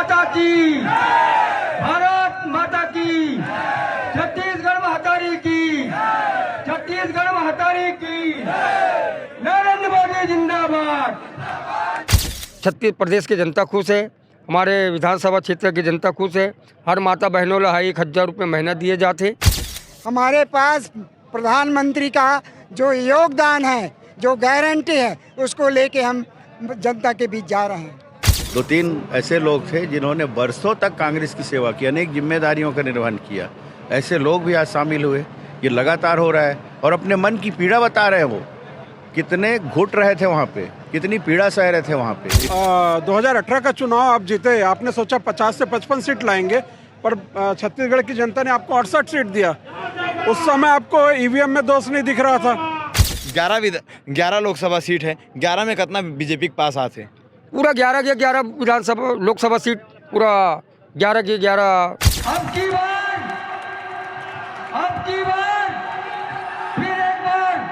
माता की, भारत माता की, छत्तीसगढ़ महतारी की, छत्तीसगढ़ महतारी की, नरेंद्र मोदी जिंदाबाद। छत्तीस प्रदेश की जनता खुश है, हमारे विधानसभा क्षेत्र की जनता खुश है। हर माता बहनों ला 1000 रुपये महीना दिए जाते। हमारे पास प्रधानमंत्री का जो योगदान है, जो गारंटी है, उसको लेके हम जनता के बीच जा रहे हैं। 2-3 ऐसे लोग थे जिन्होंने बरसों तक कांग्रेस की सेवा की, अनेक जिम्मेदारियों का निर्वहन किया। ऐसे लोग भी आज शामिल हुए। ये लगातार हो रहा है और अपने मन की पीड़ा बता रहे हैं। वो कितने घुट रहे थे वहाँ पे, कितनी पीड़ा सह रहे थे वहाँ पे। 2018 का चुनाव आप जीते, आपने सोचा 50 से 55 सीट लाएंगे, पर छत्तीसगढ़ की जनता ने आपको 68 सीट दिया। उस समय आपको ईवीएम में दोष नहीं दिख रहा था। 11 लोकसभा सीट है, 11 में कितना बीजेपी के पास आते? पूरा 11 के 11 विधानसभा लोकसभा सीट, पूरा 11 के 11। अब की बार फिर एक बार।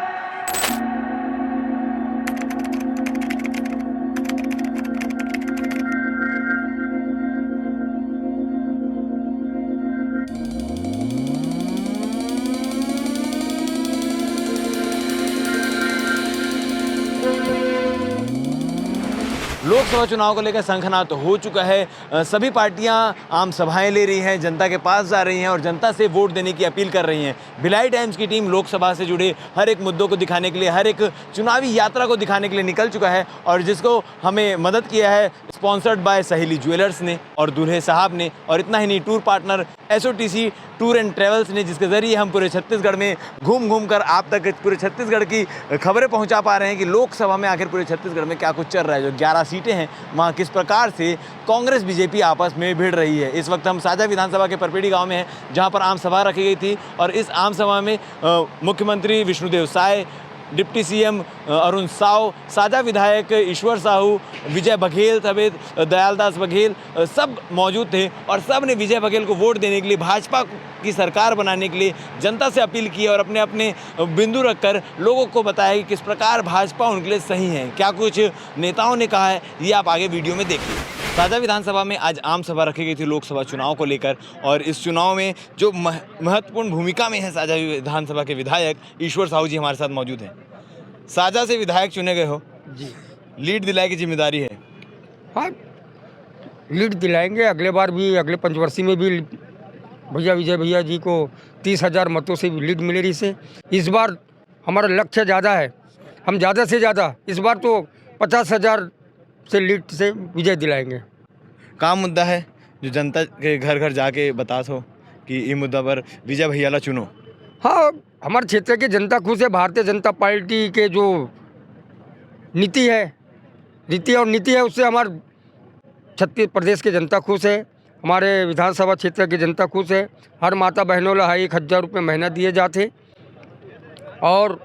लोकसभा चुनाव को लेकर शंखनाद तो हो चुका है। सभी पार्टियां आम सभाएं ले रही हैं, जनता के पास जा रही हैं और जनता से वोट देने की अपील कर रही हैं। भिलाई टाइम्स की टीम लोकसभा से जुड़े हर एक मुद्दों को दिखाने के लिए, हर एक चुनावी यात्रा को दिखाने के लिए निकल चुका है और जिसको हमें मदद किया है स्पॉन्सर्ड बाय सहेली ज्वेलर्स ने और दूल्हे साहब ने, और इतना ही नहीं, tour partner SOTC tour and travels ने, जिसके ज़रिए हम पूरे छत्तीसगढ़ में घूम कर आप तक पूरे छत्तीसगढ़ की खबरें पहुंचा पा रहे हैं कि लोकसभा में आखिर पूरे छत्तीसगढ़ में क्या कुछ चल रहा है। जो 11 सीटें हैं वहाँ किस प्रकार से कांग्रेस बीजेपी आपस में भिड़ रही है। इस वक्त हम साजा विधानसभा के परपेड़ी गांव में हैं, जहां पर आम सभा रखी गई थी और इस आम सभा में मुख्यमंत्री विष्णुदेव साय, डिप्टी CM अरुण साव, साजा विधायक ईश्वर साहू, विजय बघेल समेत दयालदास बघेल सब मौजूद थे और सब ने विजय बघेल को वोट देने के लिए, भाजपा की सरकार बनाने के लिए जनता से अपील की और अपने अपने बिंदु रखकर लोगों को बताया कि किस प्रकार भाजपा उनके लिए सही है। क्या कुछ नेताओं ने कहा है, ये आप आगे वीडियो में देखिए। साजा विधानसभा में आज आम सभा रखी गई थी लोकसभा चुनाव को लेकर और इस चुनाव में जो महत्वपूर्ण भूमिका में है साजा विधानसभा के विधायक ईश्वर साहू जी हमारे साथ मौजूद हैं। साजा से विधायक चुने गए हो जी, लीड दिलाने की जिम्मेदारी है। हाँ, लीड दिलाएंगे। अगले बार भी, अगले पंचवर्षीय में भी विजय भैया जी को 30,000 मतों से लीड मिले रही से। इस बार हमारा लक्ष्य ज़्यादा है, हम ज़्यादा से ज़्यादा इस बार तो 50,000 से लीड से विजय दिलाएंगे। काम मुद्दा है जो जनता के घर घर जाके बता सो कि ये मुद्दा पर विजय भैया ला चुनो। हाँ, हमारे क्षेत्र की जनता खुश है। भारतीय जनता पार्टी के जो नीति है उससे हमारे छत्तीस प्रदेश की जनता खुश है, हमारे विधानसभा क्षेत्र की जनता खुश है। हर माता बहनों ला 1000 रुपये महीना दिए जाते और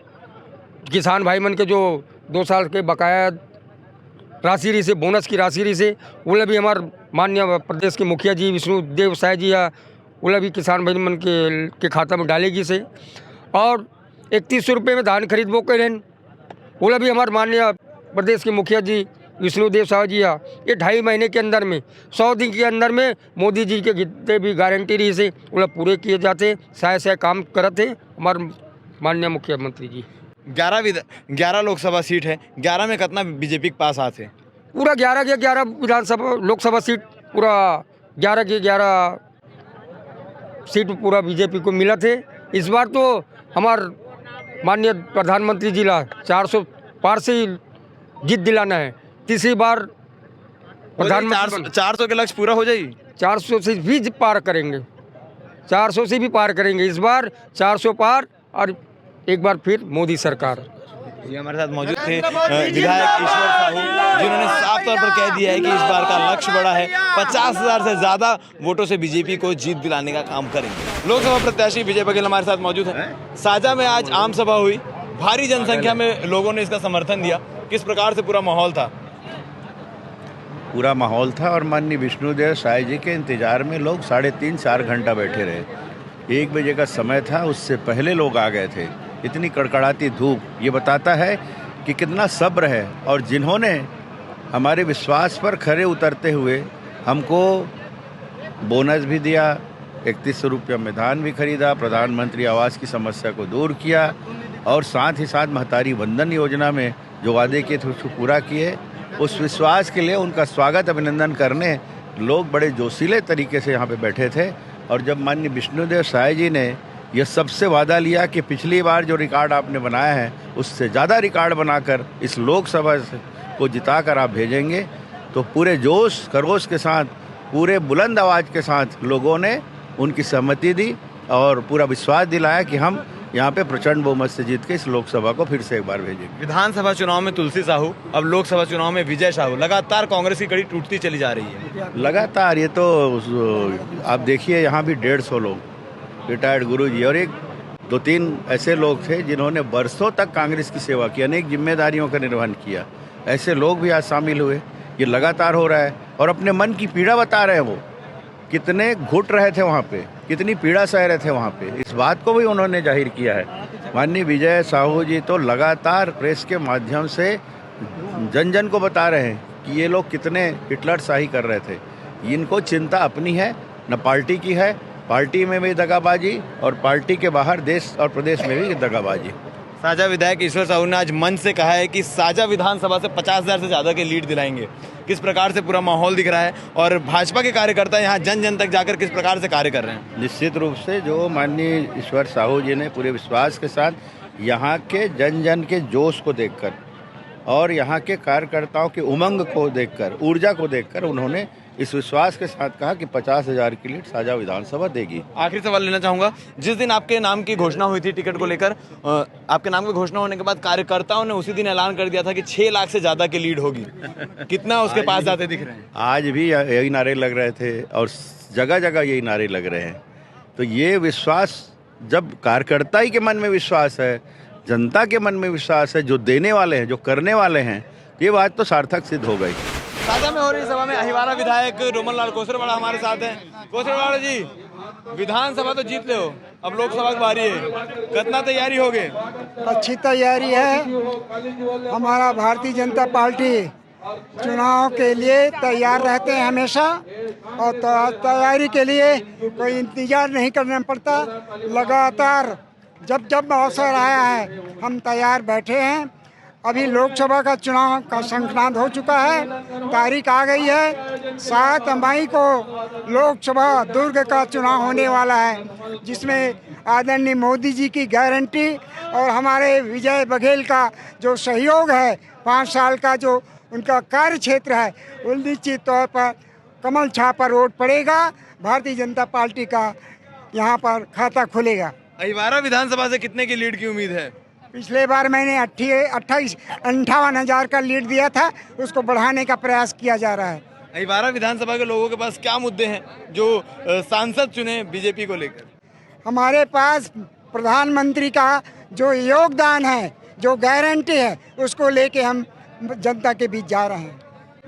किसान भाई मन के जो 2 साल के बकाया राशि रही से, बोनस की राशि रही से, वो भी हमारे माननीय प्रदेश के मुखिया जी विष्णुदेव साय जी या वो भी किसान भाई मन के खाता में डालेगी से। और 3100 रुपये में धान खरीद वो करें, वो भी हमारे माननीय प्रदेश के मुखिया जी विष्णुदेव साहू जी या ये 2.5 महीने के अंदर में, 100 दिन के अंदर में मोदी जी के जितने भी गारंटी रही से वो पूरे किए जाते। साय काम करते हमारे माननीय मुख्यमंत्री जी। 11 लोकसभा सीट है, 11 में कितना बीजेपी के पास आते? पूरा 11 के 11 विधानसभा लोकसभा सीट, पूरा 11 के 11 सीट पूरा बीजेपी को मिला थे। इस बार तो हमारे माननीय प्रधानमंत्री जी ला 400 पार से जीत दिलाना है। तीसरी बार प्रधानमंत्री 400 के लक्ष्य पूरा हो जाएगी। 400 से भी पार करेंगे, 400 से भी पार करेंगे। इस बार 400 पार और एक बार फिर मोदी सरकार। ये हमारे साथ मौजूद थे विधायक ईश्वर साहू, जिन्होंने साफ तौर पर कह दिया है कि इस बार का लक्ष्य बड़ा है, 50,000 से ज़्यादा वोटों से बीजेपी को जीत दिलाने का काम करेंगे। लोकसभा प्रत्याशी विजय बघेल हमारे साथ मौजूद है। साजा में आज आम सभा हुई, भारी जनसंख्या में लोगों ने इसका समर्थन दिया। किस प्रकार से पूरा माहौल था? पूरा माहौल था और माननीय विष्णुदेव साय जी के इंतजार में लोग 3.5-4 घंटा बैठे रहे। 1 बजे का समय था, उससे पहले लोग आ गए थे। इतनी कड़कड़ाती धूप ये बताता है कि कितना सब्र है और जिन्होंने हमारे विश्वास पर खरे उतरते हुए हमको बोनस भी दिया, 3100 रुपया में धान भी खरीदा, प्रधानमंत्री आवास की समस्या को दूर किया और साथ ही साथ महतारी वंदन योजना में जो वादे किए थे उसको पूरा किए। उस विश्वास के लिए उनका स्वागत अभिनंदन करने लोग बड़े जोशीले तरीके से यहाँ पे बैठे थे। और जब माननीय विष्णुदेव साय जी ने यह सबसे वादा लिया कि पिछली बार जो रिकॉर्ड आपने बनाया है उससे ज़्यादा रिकॉर्ड बनाकर इस लोकसभा को जिताकर आप भेजेंगे, तो पूरे जोश खरोश के साथ, पूरे बुलंद आवाज़ के साथ लोगों ने उनकी सहमति दी और पूरा विश्वास दिलाया कि हम यहाँ पे प्रचंड बहुमत से जीत के इस लोकसभा को फिर से एक बार भेजेंगे। विधानसभा चुनाव में तुलसी साहू, अब लोकसभा चुनाव में विजय साहू, लगातार कांग्रेस की कड़ी टूटती चली जा रही है। लगातार ये तो आप देखिए, यहाँ भी 150 लोग रिटायर्ड गुरुजी और एक 2-3 ऐसे लोग थे जिन्होंने बरसों तक कांग्रेस की सेवा की, अनेक जिम्मेदारियों का निर्वहन किया। ऐसे लोग भी आज शामिल हुए। ये लगातार हो रहा है और अपने मन की पीड़ा बता रहे हैं। वो कितने घुट रहे थे वहाँ पे, कितनी पीड़ा सह रहे थे वहाँ पे, इस बात को भी उन्होंने जाहिर किया है। माननीय विजय साहू जी तो लगातार प्रेस के माध्यम से जन जन को बता रहे हैं कि ये लोग कितने हिटलर शाही कर रहे थे। इनको चिंता अपनी है, न पार्टी की है। पार्टी में भी दगाबाजी और पार्टी के बाहर देश और प्रदेश में भी दगाबाजी। साझा विधायक ईश्वर साहू ने आज मंच से कहा है कि साझा विधानसभा से 50,000 से ज़्यादा के लीड दिलाएंगे। किस प्रकार से पूरा माहौल दिख रहा है और भाजपा के कार्यकर्ता यहाँ जन जन तक जाकर किस प्रकार से कार्य कर रहे हैं? निश्चित रूप से जो माननीय ईश्वर साहू जी ने पूरे विश्वास के साथ यहाँ के जन जन के जोश को देखकर और यहाँ के कार्यकर्ताओं के उमंग को देखकर, ऊर्जा को देखकर उन्होंने इस विश्वास के साथ कहा कि 50,000 की लीड साझा विधानसभा देगी। आखिरी सवाल लेना चाहूंगा, जिस दिन आपके नाम की घोषणा हुई थी टिकट को लेकर, आपके नाम की घोषणा होने के बाद कार्यकर्ताओं ने उसी दिन ऐलान कर दिया था कि 6 लाख से ज्यादा की लीड होगी। कितना उसके पास जाते दिख रहे हैं? आज भी यही नारे लग रहे थे और जगह जगह यही नारे लग रहे हैं। तो ये विश्वास, जब कार्यकर्ता ही के मन में विश्वास है, जनता के मन में विश्वास है, जो देने वाले हैं, जो करने वाले हैं, ये बात तो सार्थक सिद्ध हो गई। साझा में हो रही सभा में अहिवारा विधायक रोमन लाल कोसरवाड़ा हमारे साथ हैं। कोसरवाड़ा जी, विधानसभा तो जीत ले हो, अब लोकसभा की बारी है, कितना तैयारी हो गई? अच्छी तैयारी है। हमारा भारतीय जनता पार्टी चुनाव के लिए तैयार रहते हैं हमेशा और तैयारी के लिए कोई इंतजार नहीं करना पड़ता। लगातार जब जब अवसर आया है हम तैयार बैठे हैं। अभी लोकसभा का चुनाव का संक्रांत हो चुका है, तारीख आ गई है। 7 मई को लोकसभा दुर्ग का चुनाव होने वाला है, जिसमें आदरणीय मोदी जी की गारंटी और हमारे विजय बघेल का जो सहयोग है, 5 साल का जो उनका कार्य क्षेत्र है, वो निश्चित तौर पर कमल छाप पर वोट पड़ेगा। भारतीय जनता पार्टी का यहाँ पर खाता खुलेगा। अहिवारा विधानसभा से कितने की लीड की उम्मीद है? पिछले बार मैंने 58 का लीड दिया था, उसको बढ़ाने का प्रयास किया जा रहा है। अहिवारा विधानसभा के लोगों के पास क्या मुद्दे हैं जो सांसद चुने बीजेपी को लेकर? हमारे पास प्रधानमंत्री का जो योगदान है, जो गारंटी है, उसको लेके हम जनता के बीच जा रहे हैं।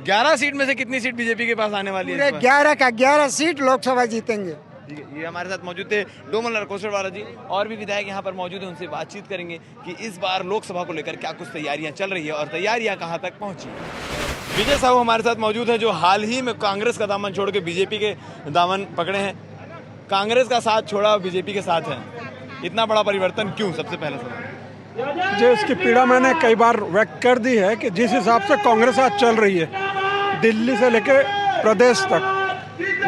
11 सीट में से कितनी सीट बीजेपी के पास आने वाली है? 11 सीट लोकसभा जीतेंगे। ये हमारे साथ मौजूद थे रोमन लाल कोसरवाड़ा जी, और भी विधायक यहाँ पर मौजूद हैं, उनसे बातचीत करेंगे कि इस बार लोकसभा को लेकर क्या कुछ तैयारियां चल रही है और तैयारियां कहां तक पहुंची। विजय साहू हमारे साथ मौजूद हैं, जो हाल ही में कांग्रेस का दामन छोड़ के बीजेपी के दामन पकड़े हैं। कांग्रेस का साथ छोड़ा, बीजेपी के साथ है, इतना बड़ा परिवर्तन क्यों? सबसे पहला सवाल। जो इसकी पीड़ा मैंने कई बार व्यक्त कर दी है कि जिस हिसाब से कांग्रेस आज चल रही है, दिल्ली से लेकर प्रदेश तक,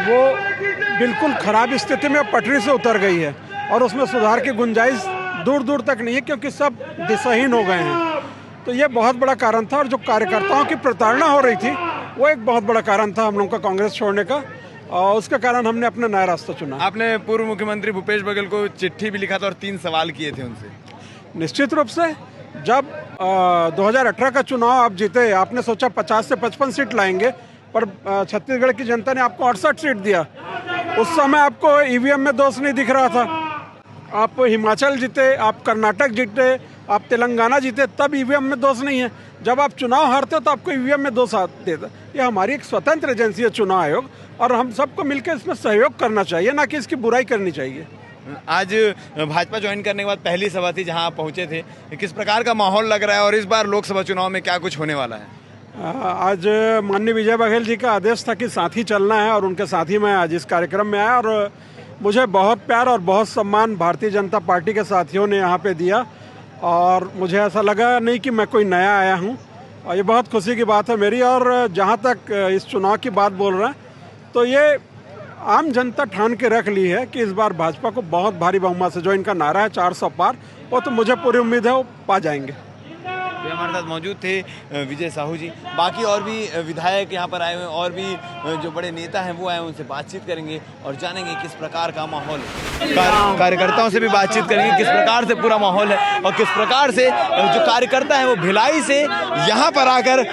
वो बिल्कुल खराब स्थिति में पटरी से उतर गई है और उसमें सुधार की गुंजाइश दूर दूर तक नहीं है, क्योंकि सब दिशाहीन हो गए हैं। तो ये बहुत बड़ा कारण था और जो कार्यकर्ताओं की प्रताड़ना हो रही थी, वो एक बहुत बड़ा कारण था हम लोगों का कांग्रेस छोड़ने का, और उसके कारण हमने अपना नया रास्ता चुना। आपने पूर्व मुख्यमंत्री भूपेश बघेल को चिट्ठी भी लिखा था और 3 सवाल किए थे उनसे। निश्चित रूप से जब 2018 का चुनाव आप जीते, आपने सोचा 50 से 55 सीट लाएंगे, पर छत्तीसगढ़ की जनता ने आपको 68 सीट दिया। उस समय आपको ईवीएम में दोष नहीं दिख रहा था। आप हिमाचल जीते, आप कर्नाटक जीते, आप तेलंगाना जीते, तब ईवीएम में दोष नहीं है। जब आप चुनाव हारते हो तो आपको ईवीएम में दोष देता। ये हमारी एक स्वतंत्र एजेंसी है चुनाव आयोग, और हम सबको मिलकर इसमें सहयोग करना चाहिए, ना कि इसकी बुराई करनी चाहिए। आज भाजपा ज्वाइन करने के बाद पहली सभा थी जहां आप पहुंचे थे, किस प्रकार का माहौल लग रहा है और इस बार लोकसभा चुनाव में क्या कुछ होने वाला है? आज माननीय विजय बघेल जी का आदेश था कि साथ ही चलना है और उनके साथ ही मैं आज इस कार्यक्रम में आया और मुझे बहुत प्यार और बहुत सम्मान भारतीय जनता पार्टी के साथियों ने यहाँ पे दिया और मुझे ऐसा लगा नहीं कि मैं कोई नया आया हूँ और ये बहुत खुशी की बात है मेरी। और जहाँ तक इस चुनाव की बात बोल रहे हैं तो ये आम जनता ठान के रख ली है कि इस बार भाजपा को बहुत भारी बहुमत से, जो इनका नारा है 400 पार, वो तो मुझे पूरी उम्मीद है वो पा जाएंगे। ये हमारे साथ मौजूद थे विजय साहू जी। बाकी और भी विधायक यहाँ पर आए हुए हैं और भी जो बड़े नेता हैं वो आए हैं, उनसे बातचीत करेंगे और जानेंगे किस प्रकार का माहौल है। कार्यकर्ताओं से भी बातचीत करेंगे किस प्रकार से पूरा माहौल है और किस प्रकार से जो कार्यकर्ता है वो भिलाई से यहाँ पर आकर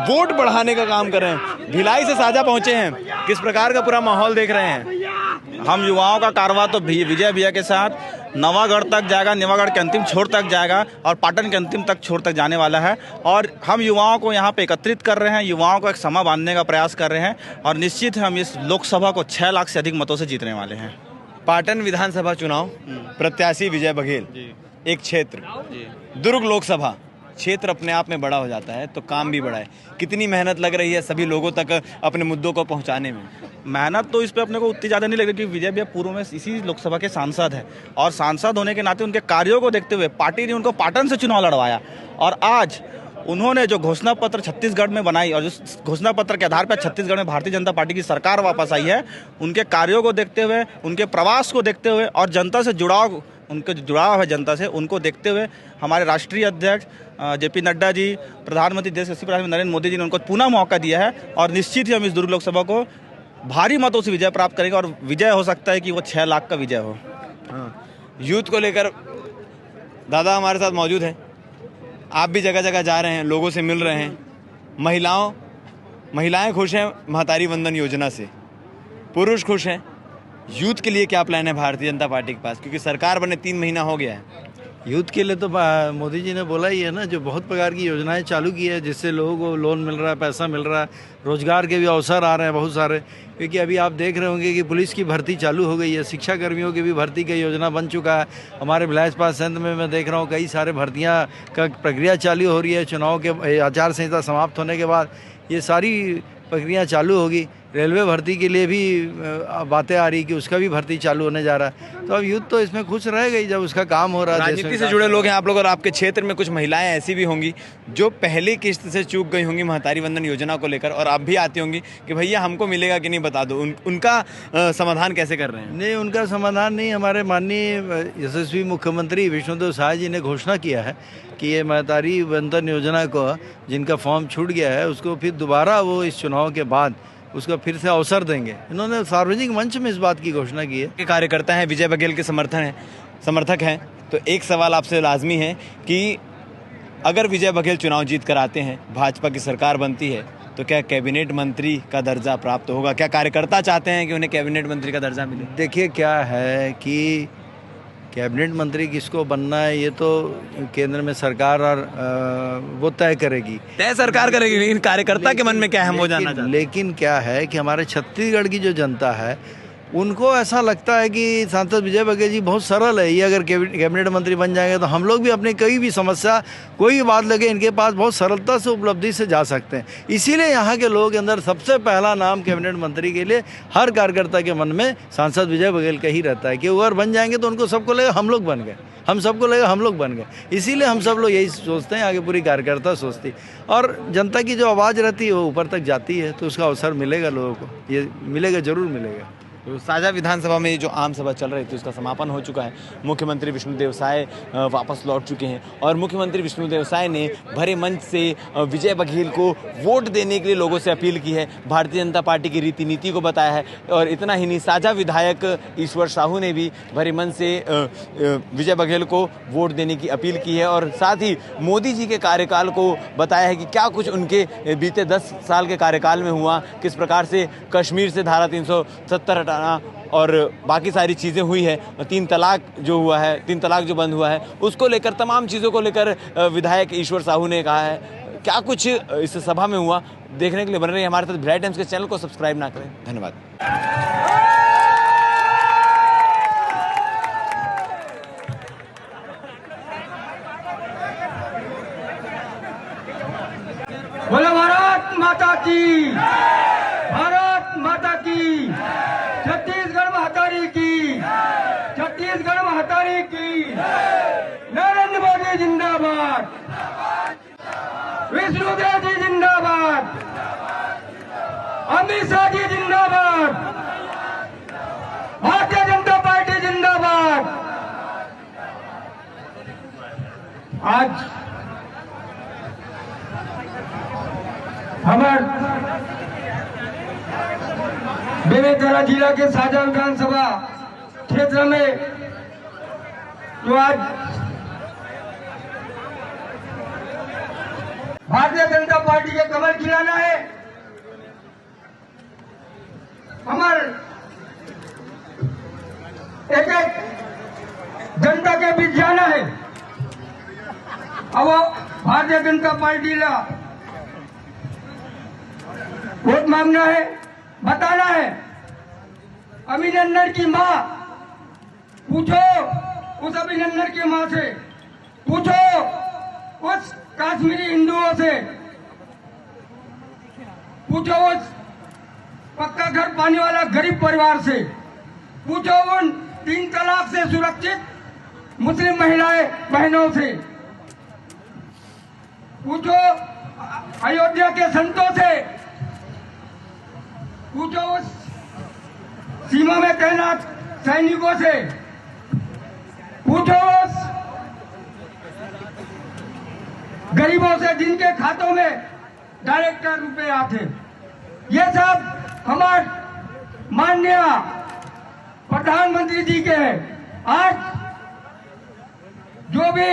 वोट बढ़ाने का काम कर रहे हैं। भिलाई से साझा पहुंचे हैं, किस प्रकार का पूरा माहौल देख रहे हैं। हम युवाओं का कारवां तो विजय भैया के साथ नवागढ़ तक जाएगा, नवागढ़ के अंतिम छोर तक जाएगा और पाटन के अंतिम तक छोर तक जाने वाला है। और हम युवाओं को यहाँ पे एकत्रित कर रहे हैं, युवाओं को एक समा बांधने का प्रयास कर रहे हैं और निश्चित है हम इस लोकसभा को 6 लाख से अधिक मतों से जीतने वाले हैं। पाटन विधानसभा चुनाव, प्रत्याशी विजय बघेल, एक क्षेत्र, दुर्ग लोकसभा क्षेत्र अपने आप में बड़ा हो जाता है तो काम भी बड़ा है। कितनी मेहनत लग रही है सभी लोगों तक अपने मुद्दों को पहुंचाने में? मेहनत तो इस पे अपने को उतनी ज़्यादा नहीं लग रही क्योंकि विजय भैया पूर्व में इसी लोकसभा के सांसद हैं और सांसद होने के नाते उनके कार्यों को देखते हुए पार्टी ने उनको पाटन से चुनाव लड़वाया और आज उन्होंने जो घोषणा पत्र छत्तीसगढ़ में बनाई और जिस घोषणा पत्र के आधार पर छत्तीसगढ़ में भारतीय जनता पार्टी की सरकार वापस आई है, उनके कार्यों को देखते हुए, उनके प्रवास को देखते हुए और जनता से जुड़ाव, उनका जो जुड़ाव है जनता से, उनको देखते हुए हमारे राष्ट्रीय अध्यक्ष जेपी नड्डा जी, प्रधानमंत्री देश के प्रधानमंत्री नरेंद्र मोदी जी ने उनको पुनः मौका दिया है और निश्चित ही हम इस दुर्ग लोकसभा को भारी मतों से विजय प्राप्त करेंगे और विजय हो सकता है कि वो 6 लाख का विजय हो। यूथ को लेकर दादा हमारे साथ मौजूद है। आप भी जगह जगह जा रहे हैं, लोगों से मिल रहे हैं। महिलाएं खुश हैं महतारी वंदन योजना से, पुरुष खुश हैं। यूथ के लिए क्या प्लान है भारतीय जनता पार्टी के पास, क्योंकि सरकार बने 3 महीना हो गया है? यूथ के लिए तो मोदी जी ने बोला ही है ना, जो बहुत प्रकार की योजनाएं चालू की है जिससे लोगों को लोन मिल रहा है, पैसा मिल रहा है, रोजगार के भी अवसर आ रहे हैं बहुत सारे। क्योंकि अभी आप देख रहे होंगे कि पुलिस की भर्ती चालू हो गई है, शिक्षा कर्मियों की भी भर्ती की योजना बन चुका है। हमारे भिलाई इस्पात संयंत्र में मैं देख रहा हूँ कई सारे भर्तियाँ का प्रक्रिया चालू हो रही है। चुनाव के आचार संहिता समाप्त होने के बाद ये सारी प्रक्रिया चालू होगी। रेलवे भर्ती के लिए भी बातें आ रही कि उसका भी भर्ती चालू होने जा रहा है। तो अब यूथ तो इसमें खुश रहेगा ही जब उसका काम हो रहा है। राजनीति से जुड़े लोग हैं आप लोग और आपके क्षेत्र में कुछ महिलाएं ऐसी भी होंगी जो पहली किस्त से चूक गई होंगी महतारी वंदन योजना को लेकर और आप भी आती होंगी कि भैया हमको मिलेगा कि नहीं बता दो। उनका समाधान कैसे कर रहे हैं? नहीं, उनका समाधान नहीं। हमारे माननीय यशस्वी मुख्यमंत्री विष्णुदेव साय जी ने घोषणा किया है कि ये महतारी वंदन योजना को जिनका फॉर्म छूट गया है उसको फिर दोबारा वो इस चुनाव के बाद उसको फिर से अवसर देंगे। इन्होंने सार्वजनिक मंच में इस बात की घोषणा की है। कार्यकर्ता हैं, विजय बघेल के समर्थक हैं, तो एक सवाल आपसे लाजमी है कि अगर विजय बघेल चुनाव जीत कर आते हैं, भाजपा की सरकार बनती है, तो क्या कैबिनेट मंत्री का दर्जा प्राप्त होगा? क्या कार्यकर्ता चाहते हैं कि उन्हें कैबिनेट मंत्री का दर्जा मिले? देखिए क्या है कि कैबिनेट मंत्री किसको बनना है ये तो केंद्र में सरकार और वो तय करेगी। तय सरकार करेगी, लेकिन कार्यकर्ता के मन में क्या है हम वो जानना चाहते हैं। लेकिन क्या है कि हमारे छत्तीसगढ़ की जो जनता है उनको ऐसा लगता है कि सांसद विजय बघेल जी बहुत सरल है, ये अगर कैबिनेट मंत्री बन जाएंगे तो हम लोग भी अपनी कोई भी समस्या, कोई भी बात लगे इनके पास बहुत सरलता से उपलब्धि से जा सकते हैं। इसीलिए यहाँ के लोग के अंदर सबसे पहला नाम कैबिनेट मंत्री के लिए हर कार्यकर्ता के मन में सांसद विजय बघेल का ही रहता है कि अगर बन जाएंगे तो उनको सबको लगेगा हम लोग बन गए, हम सबको लगेगा हम लोग बन गए। इसीलिए हम सब लोग यही सोचते हैं, आगे पूरी कार्यकर्ता सोचती और जनता की जो आवाज़ रहती है वो ऊपर तक जाती है, तो उसका अवसर मिलेगा लोगों को, ये मिलेगा, ज़रूर मिलेगा। तो साझा विधानसभा में जो आम सभा चल रही थी उसका समापन हो चुका है। मुख्यमंत्री विष्णुदेव साय वापस लौट चुके हैं और मुख्यमंत्री विष्णुदेव साय ने भरे मंच से विजय बघेल को वोट देने के लिए लोगों से अपील की है, भारतीय जनता पार्टी की रीति नीति को बताया है। और इतना ही नहीं, साझा विधायक ईश्वर साहू ने भी भरे मंच से विजय बघेल को वोट देने की अपील की है और साथ ही मोदी जी के कार्यकाल को बताया है कि क्या कुछ उनके बीते 10 साल के कार्यकाल में हुआ, किस प्रकार से कश्मीर से धारा 370 हटाना और बाकी सारी चीज़ें हुई है। 3 तलाक जो हुआ है, 3 तलाक जो बंद हुआ है, उसको लेकर तमाम चीज़ों को लेकर विधायक ईश्वर साहू ने कहा है। क्या कुछ इस सभा में हुआ देखने के लिए बन रही है हमारे साथ भिलाई टाइम्स के चैनल को सब्सक्राइब ना करें। धन्यवाद। बोलो माता की, भारत माता की, छत्तीसगढ़ महतारी की, छत्तीसगढ़ महतारी की, नरेंद्र मोदी जिंदाबाद, विष्णुदेव जी जिंदाबाद, अमित शाह जी जिंदाबाद, भारतीय जनता पार्टी जिंदाबाद। आज हमारे बेमेतरा जिला के साजा विधानसभा क्षेत्र में जो आज भारतीय जनता पार्टी के कमल खिलाना है, हमारे एक एक जनता के बीच जाना है। अब भारतीय जनता पार्टी ला वोट मांगना है, बताना है। अभिनंदन की माँ, पूछो उस अभिनंदन की माँ से, पूछो उस कश्मीरी हिंदुओं से, पूछो उस पक्का घर पाने वाला गरीब परिवार से, पूछो उन 3 तलाक से सुरक्षित मुस्लिम महिलाएं बहनों से, पूछो अयोध्या के संतों से, पूछो उस सीमा में तैनात सैनिकों से, पूछो उस गरीबों से जिनके खातों में डायरेक्ट रुपए आते। ये सब हमारे माननीय प्रधानमंत्री जी के हैं। आज जो भी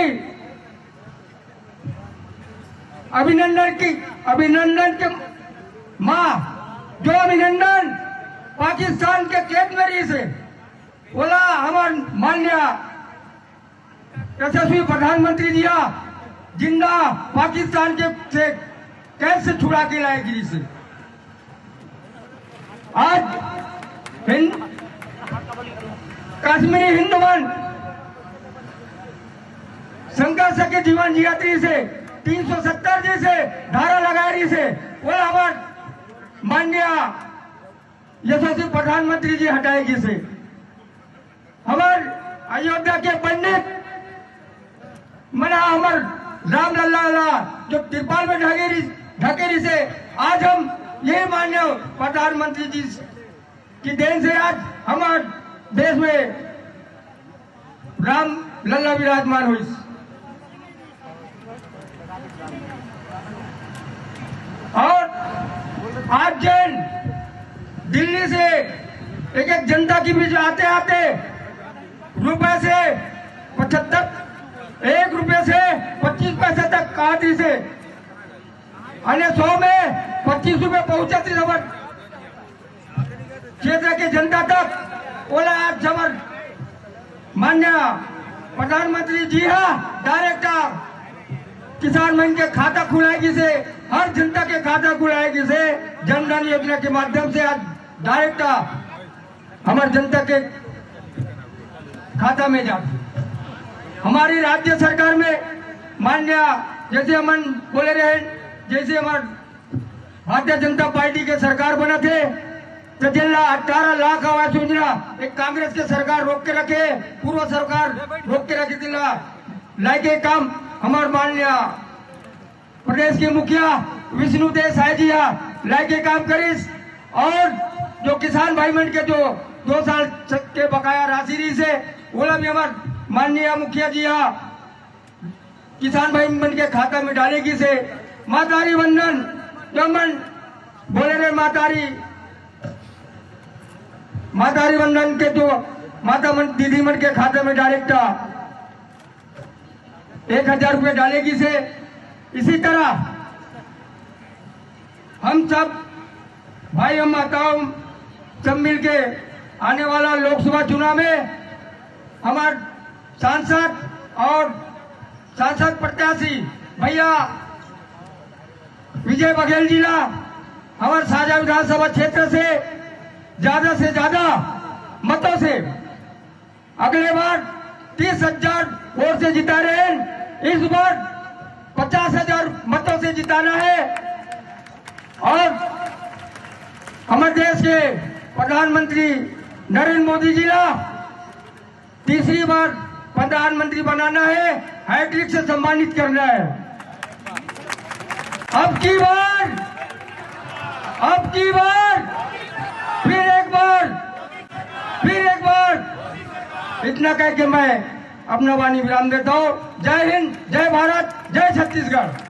अभिनंदन के माँ, जो अभिनंदन पाकिस्तान के कैटमरी से बोला, हमारे माननीय यशस्वी प्रधानमंत्री जी जिंदा पाकिस्तान के से कैसे छुड़ा के लाए गिरी से। आज कश्मीरी हिंदुवन संघर्ष के जीवन जियात्री से 370 जी से धारा लगारी से बोला, हमारे माननीय यशस्वी प्रधानमंत्री जी हटाएगी से। हमारे अयोध्या के पंडित मना हमारे रामलल्ला जो तिरपाल में ढकेरी से आज हम यही माननीय प्रधानमंत्री जी की देन से आज हमारे देश में राम लल्ला विराजमान हुई। और आज जैन दिल्ली से एक एक जनता के बीच आते आते रुपए से 1 रुपए से 25 पैसे तक काटी से अन्य 100 में 25 रुपए पहुंचाती खबर क्षेत्र की जनता तक बोला। आज जबर मान्य प्रधानमंत्री जी डायरेक्ट किसान मन के खाता खुलाएगी से, हर जनता के खाता खुलाएगी से, जन धन योजना के माध्यम से आज डायरेक्ट हमारे जनता के खाता में जाती। हमारी राज्य सरकार में मान्य जैसे हम बोले रहे, जैसे हमारे भारतीय जनता पार्टी के सरकार बना थे तो 18 लाख आवास योजना एक कांग्रेस के सरकार रोक के रखे, पूर्व सरकार रोक के रखी थी लाइके काम हमारे माननीय प्रदेश के मुखिया विष्णुदेव साय जी लाइके काम करीस। और जो किसान भाई मन के जो 2 साल के बकाया राशि से बोला भी हमारे माननीय मुखिया जी किसान भाई मन के खाता में डालेगी से। मातारी वंदन जो मन बोले रहे, मातारी वंदन के जो माता मन दीदी मन के खाते में डायरेक्ट 1000 रुपये डालेगी से। इसी तरह हम सब भाई हम माताओं सब मिलके आने वाला लोकसभा चुनाव में हमारे सांसद और सांसद प्रत्याशी भैया विजय बघेल जिला हमारे साझा विधानसभा क्षेत्र से ज्यादा मतों से अगले बार 30,000 वोट से जिता रहे हैं, इस बार 50,000 मतों से जिताना है। और हमारे देश के प्रधानमंत्री नरेंद्र मोदी जी ने तीसरी बार प्रधानमंत्री बनाना है, हैट्रिक से सम्मानित करना है। अब की बार फिर एक बार इतना कह के मैं अपना वाणी विराम देता हूँ। जय हिंद, जय भारत, जय छत्तीसगढ़।